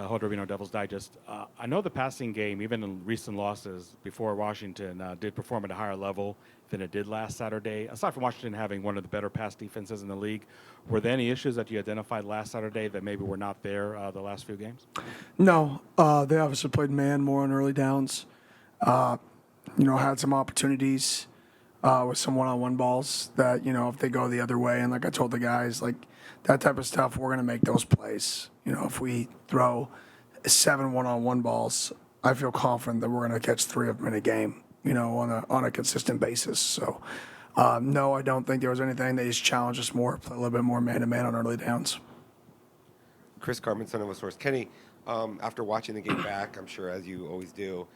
Hodor Reno Devil's Digest. I know the passing game, even in recent losses before Washington, did perform at a higher level than it did last Saturday. Aside from Washington having one of the better pass defenses in the league, were there any issues that you identified last Saturday that maybe were not there the last few games? No, they obviously played man more on early downs. Had some opportunities with some one-on-one balls that, if they go the other way, and like I told the guys, like that type of stuff, we're going to make those plays. If we throw 7 one-on-one balls, I feel confident that we're going to catch 3 of them in a game, on a consistent basis. So, no, I don't think there was anything. They just challenged us more, play a little bit more man-to-man on early downs. Chris Carmen, son of a source. Kenny, after watching the game back, I'm sure as you always do,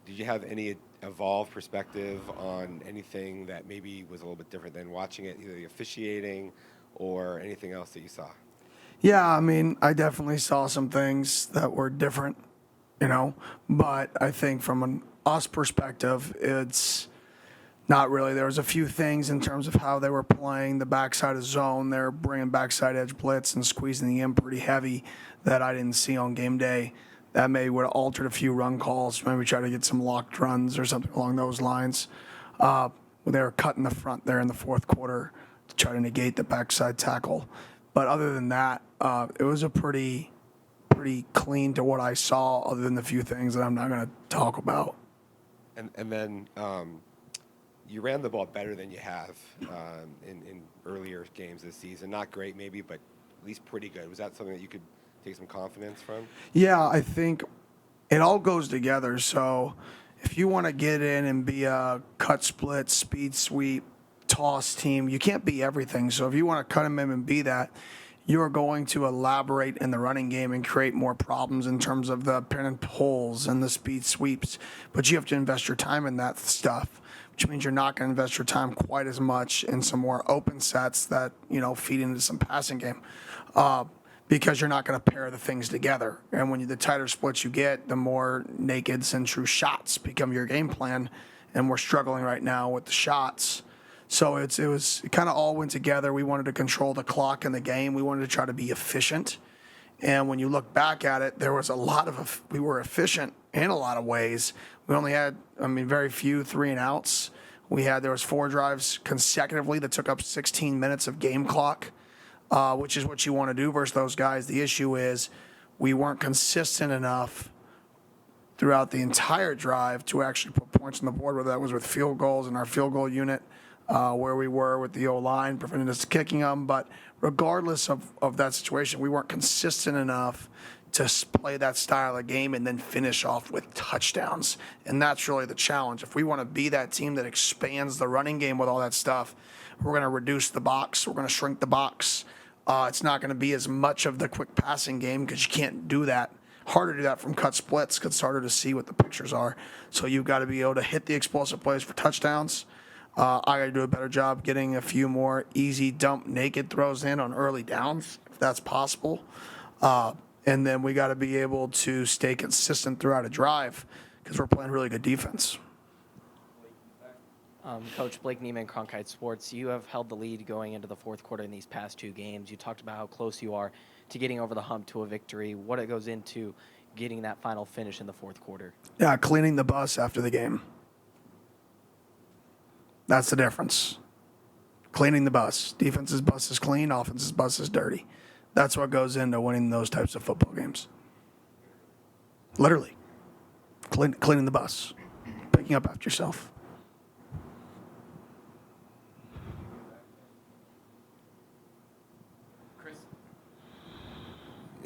did you have any evolved perspective on anything that maybe was a little bit different than watching it, either the officiating or anything else that you saw? Yeah, I mean, I definitely saw some things that were different, but I think from an us perspective, it's not really. There was a few things in terms of how they were playing the backside of zone. They're bringing backside edge blitz and squeezing the in pretty heavy that I didn't see on game day. That may would have altered a few run calls, maybe try to get some locked runs or something along those lines. They were cutting the front there in the fourth quarter to try to negate the backside tackle. But other than that, it was a pretty clean to what I saw, other than the few things that I'm not going to talk about. And then you ran the ball better than you have in earlier games this season. Not great maybe, but at least pretty good. Was that something that you could take some confidence from? Yeah, I think it all goes together. So if you want to get in and be a cut split, speed sweep, toss team, you can't be everything. So if you want to cut them in and be that, you're going to elaborate in the running game and create more problems in terms of the pin and pulls and the speed sweeps. But you have to invest your time in that stuff, which means you're not going to invest your time quite as much in some more open sets that, feed into some passing game. Because you're not going to pair the things together. And when the tighter splits you get, the more nakeds and true shots become your game plan. And we're struggling right now with the shots. So it kind of all went together. We wanted to control the clock in the game. We wanted to try to be efficient. And when you look back at it, there was we were efficient in a lot of ways. We only had, very few 3-and-outs. There was 4 drives consecutively that took up 16 minutes of game clock. Which is what you want to do versus those guys. The issue is we weren't consistent enough throughout the entire drive to actually put points on the board, whether that was with field goals in our field goal unit, where we were with the O-line, preventing us kicking them. But regardless of that situation, we weren't consistent enough to play that style of game and then finish off with touchdowns. And that's really the challenge. If we want to be that team that expands the running game with all that stuff, we're going to reduce the box. We're going to shrink the box. It's not going to be as much of the quick passing game because you can't do that. Harder to do that from cut splits because it's harder to see what the pictures are. So you've got to be able to hit the explosive plays for touchdowns. I got to do a better job getting a few more easy dump naked throws in on early downs, if that's possible. And then we got to be able to stay consistent throughout a drive because we're playing really good defense. Coach Blake Neiman, Cronkite Sports, you have held the lead going into the fourth quarter in these past 2 games. You talked about how close you are to getting over the hump to a victory, what it goes into getting that final finish in the fourth quarter. Yeah, cleaning the bus after the game. That's the difference. Cleaning the bus. Defense's bus is clean, offense's bus is dirty. That's what goes into winning those types of football games. Literally. Cleaning the bus. Picking up after yourself.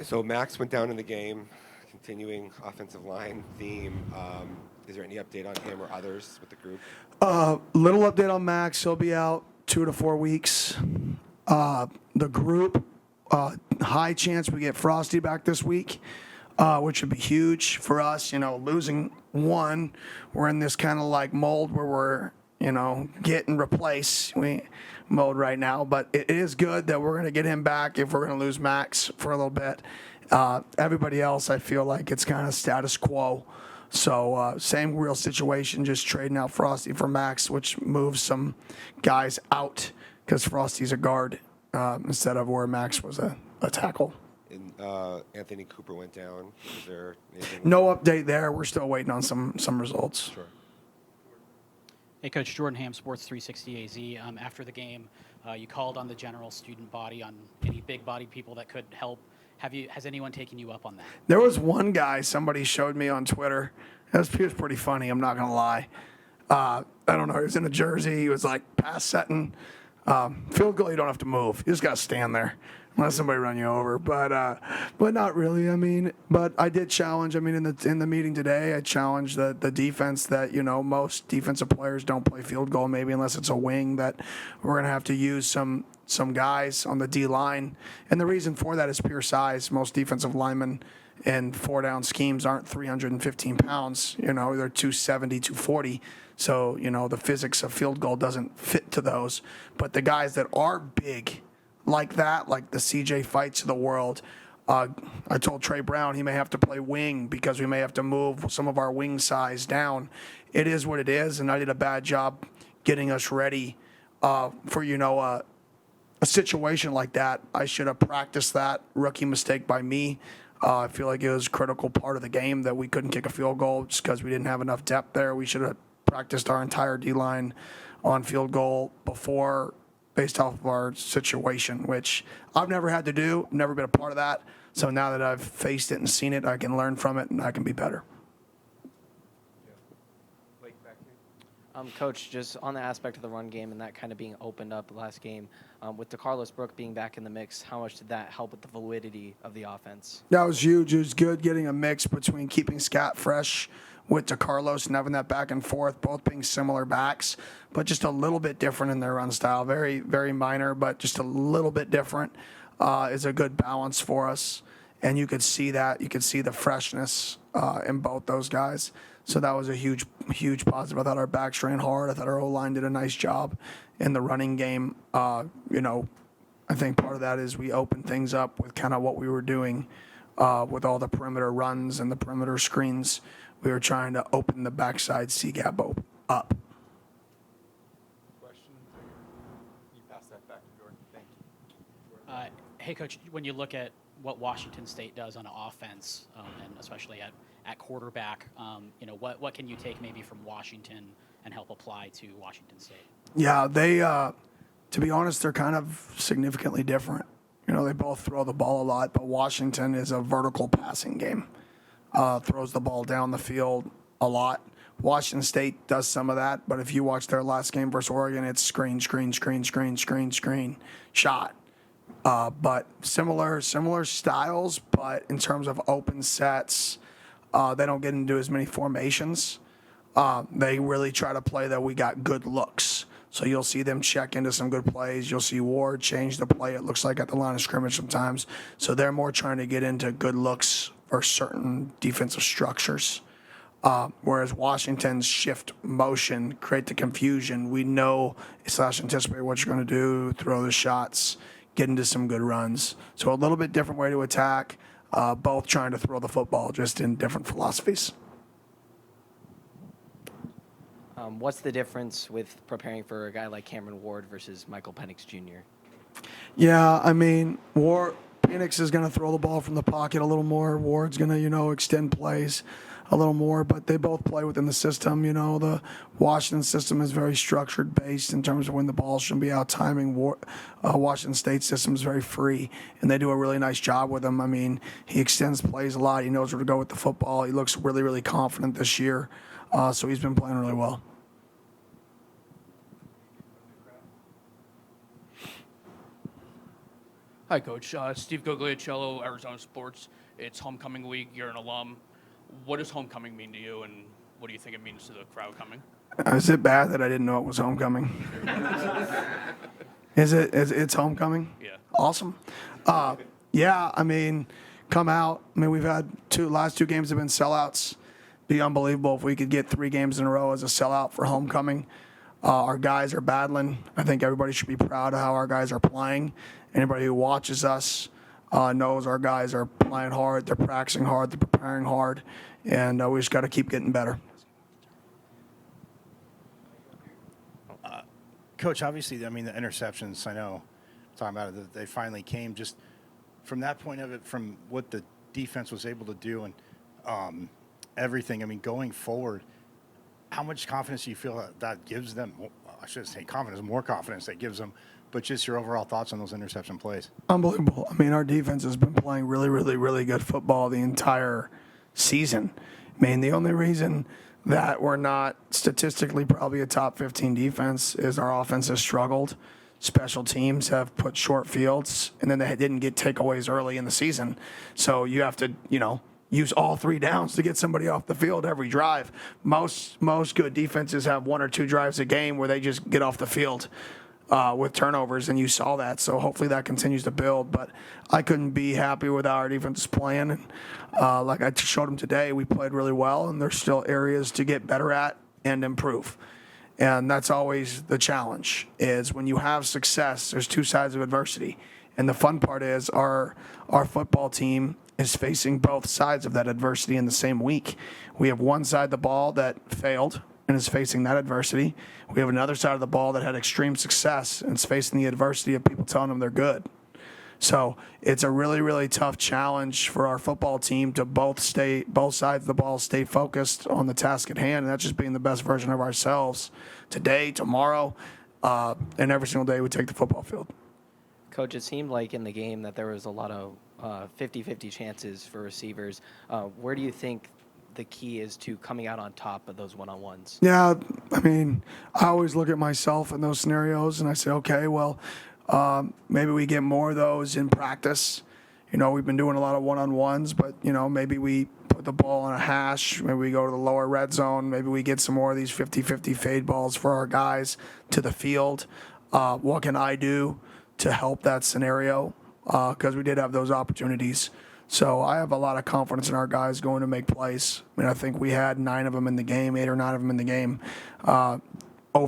So Max went down in the game, continuing offensive line theme. Is there any update on him or others with the group? Little update on Max. He'll be out 2 to 4 weeks. The group, high chance we get Frosty back this week, which would be huge for us. Losing one, we're in this kind of like mold where we're, get and replace mode right now. But it is good that we're going to get him back if we're going to lose Max for a little bit. Everybody else, I feel like it's kind of status quo. So same real situation, just trading out Frosty for Max, which moves some guys out because Frosty's a guard instead of where Max was a tackle. Anthony Cooper went down. Is there anything? No update there. We're still waiting on some results. Sure. Hey, Coach, Jordan Ham, Sports 360 AZ. After the game, you called on the general student body, on any big-bodied people that could help. Has anyone taken you up on that? There was one guy somebody showed me on Twitter. He was pretty funny, I'm not going to lie. I don't know. He was in a jersey. He was like pass setting. Field goal, you don't have to move. You just got to stand there unless somebody run you over. But not really. I mean, but I did challenge. I mean, in the meeting today, I challenged the defense that, most defensive players don't play field goal, maybe unless it's a wing, that we're going to have to use some guys on the D line. And the reason for that is pure size. Most defensive linemen in 4-down schemes aren't 315 pounds. They're 270, 240. So, the physics of field goal doesn't fit to those. But the guys that are big like that, like the CJ Fights of the world, I told Trey Brown he may have to play wing because we may have to move some of our wing size down. It is what it is, and I did a bad job getting us ready for, a situation like that. I should have practiced that. Rookie mistake by me. I feel like it was a critical part of the game that we couldn't kick a field goal just because we didn't have enough depth there. We should have practiced our entire D-line on field goal before, based off of our situation, which I've never had to do, never been a part of that. So now that I've faced it and seen it, I can learn from it and I can be better. Coach, just on the aspect of the run game and that kind of being opened up last game, with DeCarlos Brooke being back in the mix, how much did that help with the fluidity of the offense? That was huge. It was good getting a mix between keeping Scott fresh with DeCarlos and having that back and forth, both being similar backs, but just a little bit different in their run style. Very, very minor, but just a little bit different is a good balance for us. And you could see that. You could see the freshness in both those guys. So that was a huge, huge positive. I thought our backs ran hard. I thought our O-line did a nice job in the running game. I think part of that is we opened things up with kind of what we were doing with all the perimeter runs and the perimeter screens. We were trying to open the backside C-gap up. Question? You pass that back to Jordan. Thank you. Hey, Coach, when you look at what Washington State does on offense, and especially at quarterback, what can you take maybe from Washington and help apply to Washington State? Yeah, they, to be honest, they're kind of significantly different. They both throw the ball a lot, but Washington is a vertical passing game. Throws the ball down the field a lot. Washington State does some of that, but if you watch their last game versus Oregon, it's screen, shot. But similar styles, but in terms of open sets, they don't get into as many formations. They really try to play that we got good looks. So you'll see them check into some good plays. You'll see Ward change the play, it looks like, at the line of scrimmage sometimes. So they're more trying to get into good looks or certain defensive structures. Whereas Washington's shift motion, create the confusion. We know / anticipate what you're going to do, throw the shots, get into some good runs. So a little bit different way to attack, both trying to throw the football, just in different philosophies. What's the difference with preparing for a guy like Cameron Ward versus Michael Penix Jr.? Yeah, I mean, Penix is going to throw the ball from the pocket a little more. Ward's going to, extend plays a little more, but they both play within the system. The Washington system is very structured based in terms of when the ball should be out timing. Washington State system is very free, and they do a really nice job with him. I mean, he extends plays a lot. He knows where to go with the football. He looks really, really confident this year, so he's been playing really well. Hi, Coach. Steve Guglielcello, Arizona Sports. It's homecoming week. You're an alum. What does homecoming mean to you, and what do you think it means to the crowd coming? Is it bad that I didn't know it was homecoming? It's homecoming? Yeah. Awesome. Yeah, I mean, come out. I mean, we've had last two games have been sellouts. Be unbelievable if we could get 3 games in a row as a sellout for homecoming. Our guys are battling. I think everybody should be proud of how our guys are playing. Anybody who watches us knows our guys are playing hard. They're practicing hard. They're preparing hard. And we just got to keep getting better. Coach, obviously, I mean, the interceptions, I know, talking about it, that they finally came. Just from that point of it, from what the defense was able to do and everything, I mean, going forward, how much confidence do you feel that gives them? I shouldn't say confidence, more confidence that gives them, but just your overall thoughts on those interception plays. Unbelievable. I mean, our defense has been playing really, really, really good football the entire season. I mean, the only reason that we're not statistically probably a top 15 defense is our offense has struggled. Special teams have put short fields, and then they didn't get takeaways early in the season. So you have to, use all 3 downs to get somebody off the field every drive. Most good defenses have 1 or 2 drives a game where they just get off the field with turnovers, and you saw that. So hopefully that continues to build. But I couldn't be happy with how our defense is playing. And like I showed them today, we played really well, and there's still areas to get better at and improve. And that's always the challenge, is when you have success, there's 2 sides of adversity. And the fun part is our football team is facing both sides of that adversity in the same week. We have one side of the ball that failed and is facing that adversity. We have another side of the ball that had extreme success and is facing the adversity of people telling them they're good. So it's a really, really tough challenge for our football team to both sides of the ball stay focused on the task at hand, and that's just being the best version of ourselves today, tomorrow, and every single day we take the football field. Coach, it seemed like in the game that there was a lot of 50-50 chances for receivers. Where do you think the key is to coming out on top of those one-on-ones? Yeah, I mean, I always look at myself in those scenarios and I say, okay, well, maybe we get more of those in practice. We've been doing a lot of one-on-ones, but, maybe we put the ball on a hash. Maybe we go to the lower red zone. Maybe we get some more of these 50-50 fade balls for our guys to the field. What can I do to help that scenario? Because we did have those opportunities. So I have a lot of confidence in our guys going to make plays. I mean, I think we had 9 of them in the game, 8 or 9 of them in the game. 0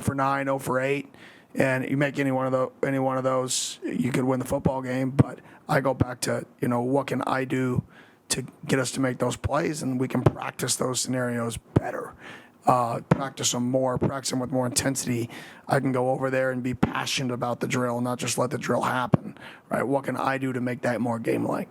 for 9, 0 for 8. And you make any one of those, you could win the football game. But I go back to, what can I do to get us to make those plays, and we can practice those scenarios better. Practice them with more intensity. I can go over there and be passionate about the drill, not just let the drill happen. Right? What can I do to make that more game-like?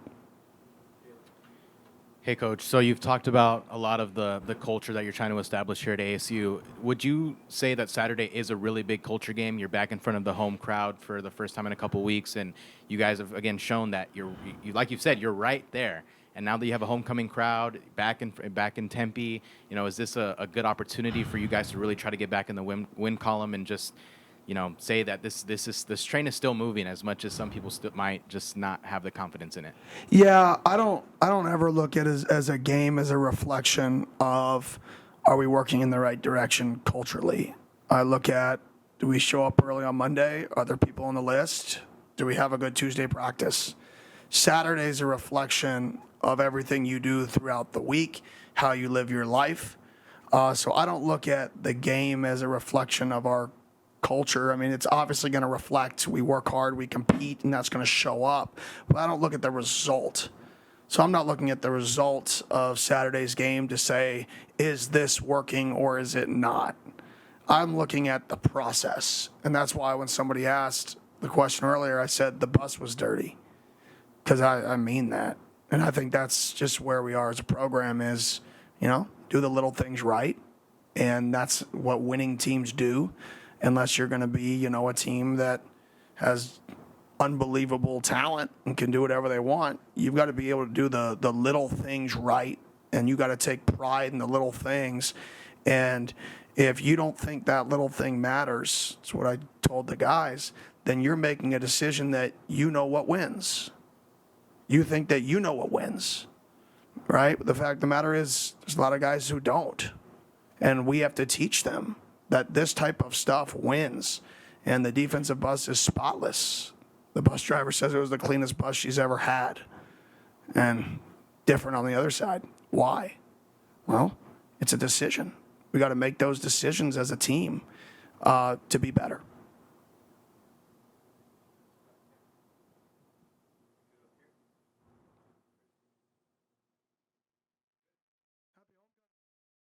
Hey, Coach. So you've talked about a lot of the culture that you're trying to establish here at ASU. Would you say that Saturday is a really big culture game? You're back in front of the home crowd for the first time in a couple weeks, and you guys have, again, shown that you like you've said, you're right there. And now that you have a homecoming crowd back in Tempe, is this a good opportunity for you guys to really try to get back in the win column and just, say that this train is still moving, as much as some people still might just not have the confidence in it? Yeah, I don't ever look at it as a game as a reflection of, are we working in the right direction culturally? I look at, do we show up early on Monday? Are there people on the list? Do we have a good Tuesday practice? Saturday is a reflection of everything you do throughout the week, how you live your life. So I don't look at the game as a reflection of our culture. I mean, it's obviously going to reflect, we work hard, we compete, and that's going to show up. But I don't look at the result. So I'm not looking at the result of Saturday's game to say, is this working or is it not? I'm looking at the process. And that's why when somebody asked the question earlier, I said the bus was dirty. Because I mean that. And I think that's just where we are as a program is, do the little things right. And that's what winning teams do. Unless you're going to be, a team that has unbelievable talent and can do whatever they want, you've got to be able to do the little things right. And you got to take pride in the little things. And if you don't think that little thing matters, that's what I told the guys, then you're making a decision that what wins. You think that what wins, right? But the fact of the matter is there's a lot of guys who don't. And we have to teach them that this type of stuff wins. And the defensive bus is spotless. The bus driver says it was the cleanest bus she's ever had. And different on the other side. Why? Well, it's a decision. We got to make those decisions as a team to be better.